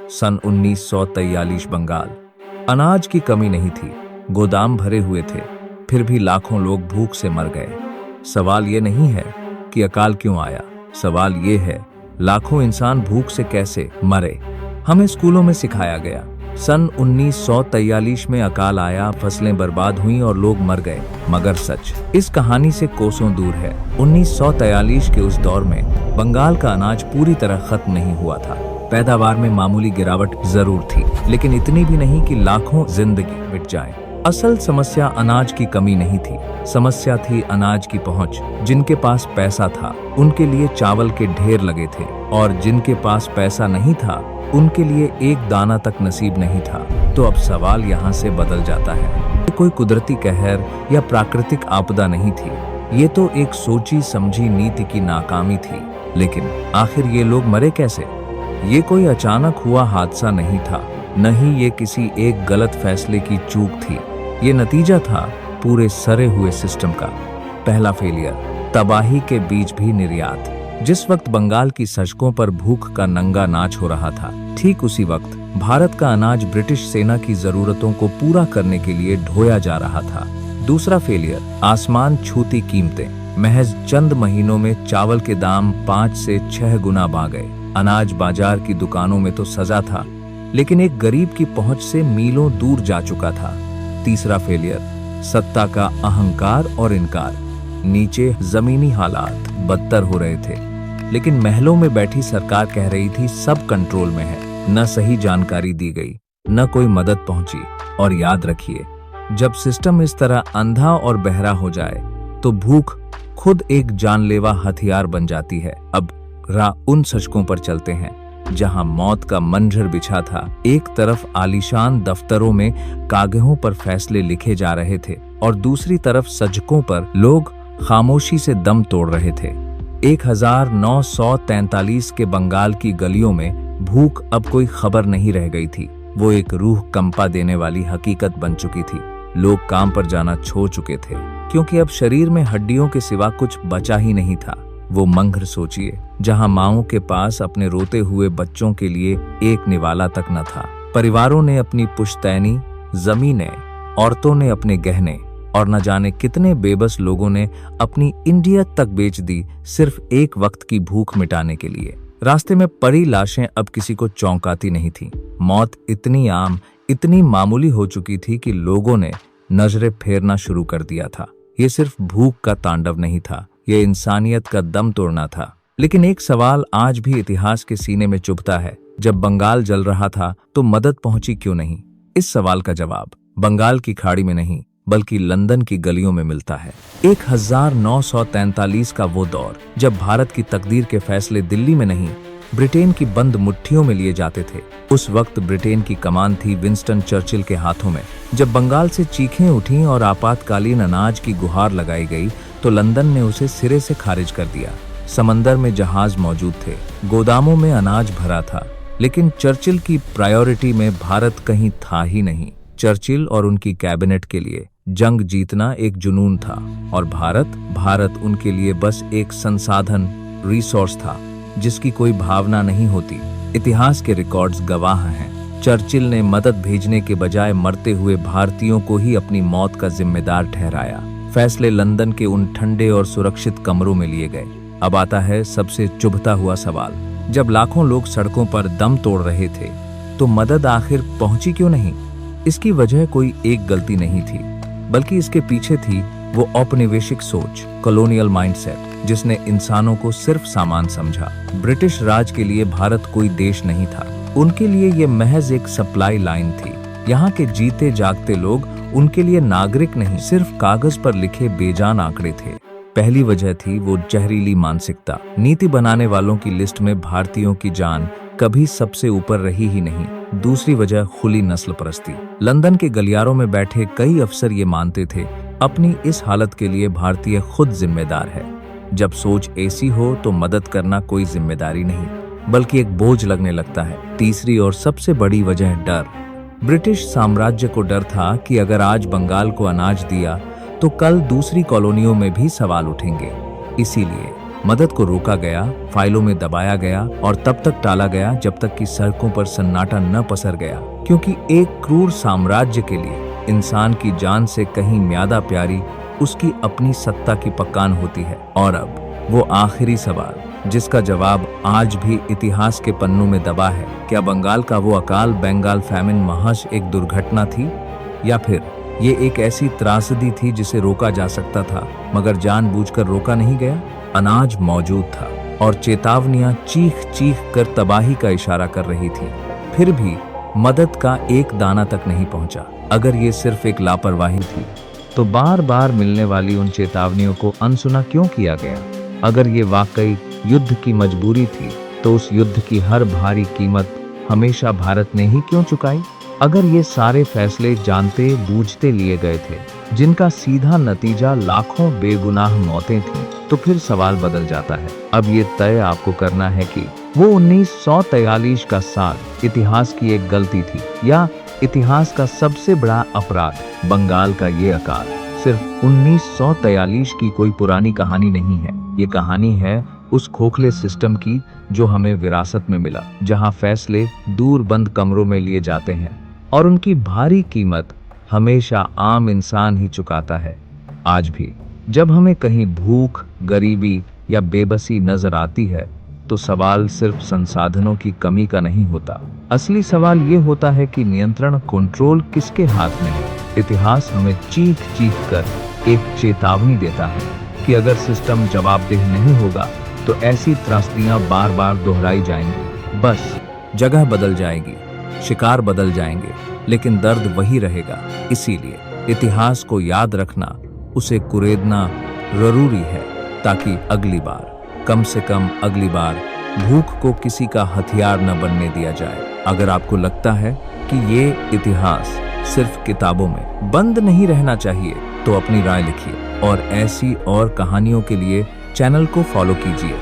सन 1943 बंगाल। अनाज की कमी नहीं थी, गोदाम भरे हुए थे, फिर भी लाखों लोग भूख से मर गए। सवाल ये नहीं है कि अकाल क्यों आया, सवाल ये है लाखों इंसान भूख से कैसे मरे। हमें स्कूलों में सिखाया गया सन 1943 में अकाल आया, फसलें बर्बाद हुईं और लोग मर गए, मगर सच इस कहानी से कोसों दूर है। 1943 के उस दौर में बंगाल का अनाज पूरी तरह खत्म नहीं हुआ था। पैदावार में मामूली गिरावट जरूर थी, लेकिन इतनी भी नहीं कि लाखों जिंदगी मिट जाए। असल समस्या अनाज की कमी नहीं थी, समस्या थी अनाज की पहुंच। जिनके पास पैसा था उनके लिए चावल के ढेर लगे थे, और जिनके पास पैसा नहीं था उनके लिए एक दाना तक नसीब नहीं था। तो अब सवाल यहाँ से बदल जाता है। ये कोई कुदरती कहर या प्राकृतिक आपदा नहीं थी, ये तो एक सोची समझी नीति की नाकामी थी। लेकिन आखिर ये लोग मरे कैसे? ये कोई अचानक हुआ हादसा नहीं था, न ही ये किसी एक गलत फैसले की चूक थी। ये नतीजा था पूरे सरे हुए सिस्टम का। पहला फेलियर, तबाही के बीच भी निर्यात। जिस वक्त बंगाल की सड़कों पर भूख का नंगा नाच हो रहा था, ठीक उसी वक्त भारत का अनाज ब्रिटिश सेना की जरूरतों को पूरा करने के लिए ढोया जा रहा था। दूसरा फेलियर, आसमान छूती कीमतें। महज चंद महीनों में चावल के दाम 5 से 6 गुना बढ़ गए। अनाज बाजार की दुकानों में तो सजा था, लेकिन एक गरीब की पहुंच से मीलों दूर जा चुका था। तीसरा फेलियर, सत्ता का अहंकार और इनकार। नीचे जमीनी हालात बदतर हो रहे थे, लेकिन महलों में बैठी सरकार कह रही थी सब कंट्रोल में है। न सही जानकारी दी गई, न कोई मदद पहुंची। और याद रखिए, जब सिस्टम इस तरह अंधा और बहरा हो जाए तो भूख खुद एक जानलेवा हथियार बन जाती है। अब उन सड़कों पर चलते हैं जहां मौत का मंजर बिछा था। एक तरफ आलीशान दफ्तरों में कागजों पर फैसले लिखे जा रहे थे, और दूसरी तरफ सड़कों पर लोग खामोशी से दम तोड़ रहे थे। 1943 के बंगाल की गलियों में भूख अब कोई खबर नहीं रह गई थी। वो एक रूह कंपा देने वाली हकीकत बन चुकी थी। लोग काम पर जाना छोड़ चुके थे, क्योंकि अब शरीर में हड्डियों के सिवा कुछ बचा ही नहीं था। वो मंगर सोचिए, जहां माओं के पास अपने रोते हुए बच्चों के लिए एक निवाला तक न था। परिवारों ने अपनी पुश्तैनी, जमीनें, औरतों ने अपने गहने, और न जाने कितने बेबस लोगों ने अपनी इंडिया तक बेच दी, सिर्फ एक वक्त की भूख मिटाने के लिए। रास्ते में पड़ी लाशें अब किसी को चौंकाती नहीं थी। मौत इतनी आम, इतनी मामूली हो चुकी थी कि लोगों ने नजरें फेरना शुरू कर दिया था। ये सिर्फ भूख का तांडव नहीं था, ये इंसानियत का दम तोड़ना था। लेकिन एक सवाल आज भी इतिहास के सीने में चुभता है, जब बंगाल जल रहा था तो मदद पहुंची क्यों नहीं? इस सवाल का जवाब बंगाल की खाड़ी में नहीं, बल्कि लंदन की गलियों में मिलता है। 1943 का वो दौर, जब भारत की तकदीर के फैसले दिल्ली में नहीं, ब्रिटेन की बंद मुट्ठियों में लिए जाते थे। उस वक्त ब्रिटेन की कमान थी विंस्टन चर्चिल के हाथों में। जब बंगाल से चीखें उठीं और आपातकालीन अनाज की गुहार लगाई गई, तो लंदन ने उसे सिरे से खारिज कर दिया। समंदर में जहाज मौजूद थे, गोदामों में अनाज भरा था, लेकिन चर्चिल की प्रायोरिटी में भारत कहीं था ही नहीं। चर्चिल और उनकी कैबिनेट के लिए जंग जीतना एक जुनून था, और भारत उनके लिए बस एक संसाधन, रिसोर्स था, जिसकी कोई भावना नहीं होती। इतिहास के रिकॉर्ड्स गवाह हैं। चर्चिल ने मदद भेजने के बजाय मरते हुए भारतीयों को ही अपनी मौत का जिम्मेदार ठहराया। फैसले लंदन के उन ठंडे और सुरक्षित कमरों में लिए गए। अब आता है सबसे चुभता हुआ सवाल, जब लाखों लोग सड़कों पर दम तोड़ रहे थे, तो मदद आखिर पहुंची क्यों नहीं? इसकी वजह कोई एक गलती नहीं थी, बल्कि इसके पीछे थी वो औपनिवेशिक सोच, कॉलोनियल माइंडसेट, जिसने इंसानों को सिर्फ सामान समझा। ब्रिटिश राज के लिए भारत कोई देश नहीं था, उनके लिए ये महज एक सप्लाई लाइन थी। यहाँ के जीते जागते लोग उनके लिए नागरिक नहीं, सिर्फ कागज पर लिखे बेजान आंकड़े थे। पहली वजह थी वो जहरीली मानसिकता। नीति बनाने वालों की लिस्ट में भारतीयों की जान कभी सबसे ऊपर रही ही नहीं। दूसरी वजह खुली नस्ल परस्ती। लंदन के गलियारों में बैठे कई अफसर ये मानते थे, अपनी इस हालत के लिए भारतीय खुद जिम्मेदार है। जब सोच ऐसी हो तो मदद करना कोई जिम्मेदारी नहीं, बल्कि एक बोझ लगने लगता है। तीसरी और सबसे बड़ी वजह डर। ब्रिटिश साम्राज्य को डर था कि अगर आज बंगाल को अनाज दिया तो कल दूसरी कॉलोनियों में भी सवाल उठेंगे। इसीलिए मदद को रोका गया, फाइलों में दबाया गया और तब तक टाला गया जब तक कि सड़कों पर सन्नाटा न पसर गया, क्योंकि एक क्रूर साम्राज्य के लिए इंसान की जान से कहीं ज्यादा प्यारी उसकी अपनी सत्ता की पकान होती है। और अब वो आखिरी सवाल जिसका जवाब आज भी इतिहास के पन्नों में दबा है, क्या बंगाल का वो अकाल बंगाल फैमिन महज एक दुर्घटना थी या फिर ये एक ऐसी त्रासदी थी जिसे रोका जा सकता था मगर जानबूझकर रोका नहीं गया। अनाज मौजूद था और चेतावनियां चीख चीख कर तबाही का इशारा कर रही थी, फिर भी मदद का एक दाना तक नहीं पहुंचा। अगर ये सिर्फ एक लापरवाही थी तो बार बार मिलने वाली उन चेतावनियों को अनसुना क्यों किया गया? अगर ये वाकई युद्ध की मजबूरी थी तो उस युद्ध की हर भारी कीमत हमेशा भारत ने ही क्यों चुकाई? अगर ये सारे फैसले जानते बूझते लिए गए थे जिनका सीधा नतीजा लाखों बेगुनाह मौतें थीं, तो फिर सवाल बदल जाता है। अब ये तय आपको करना है कि वो 1943 का साल इतिहास की एक गलती थी या इतिहास का सबसे बड़ा अपराध। बंगाल का ये अकाल सिर्फ 1943 की कोई पुरानी कहानी नहीं है, ये कहानी है उस खोखले सिस्टम की जो हमें विरासत में मिला, जहां फैसले दूर बंद कमरों में लिए जाते हैं और उनकी भारी कीमत हमेशा आम इंसान ही चुकाता है। आज भी जब हमें कहीं भूख, गरीबी या बेबसी नजर आती है तो सवाल सिर्फ संसाधनों की कमी का नहीं होता। असली सवाल ये होता है कि नियंत्रण, कंट्रोल किसके हाथ में है। इतिहास हमें चीख चीख कर एक चेतावनी देता है कि अगर सिस्टम जवाबदेह नहीं होगा तो ऐसी त्रासदियां बार बार दोहराई जाएंगी। बस जगह बदल जाएगी, शिकार बदल जाएंगे, लेकिन दर्द वही रहेगा। इसीलिए इतिहास को याद रखना, उसे कुरेदना जरूरी है ताकि अगली बार, कम से कम अगली बार, भूख को किसी का हथियार न बनने दिया जाए। अगर आपको लगता है कि ये इतिहास सिर्फ किताबों में बंद नहीं रहना चाहिए तो अपनी राय लिखिए और ऐसी और कहानियों के लिए चैनल को फॉलो कीजिए।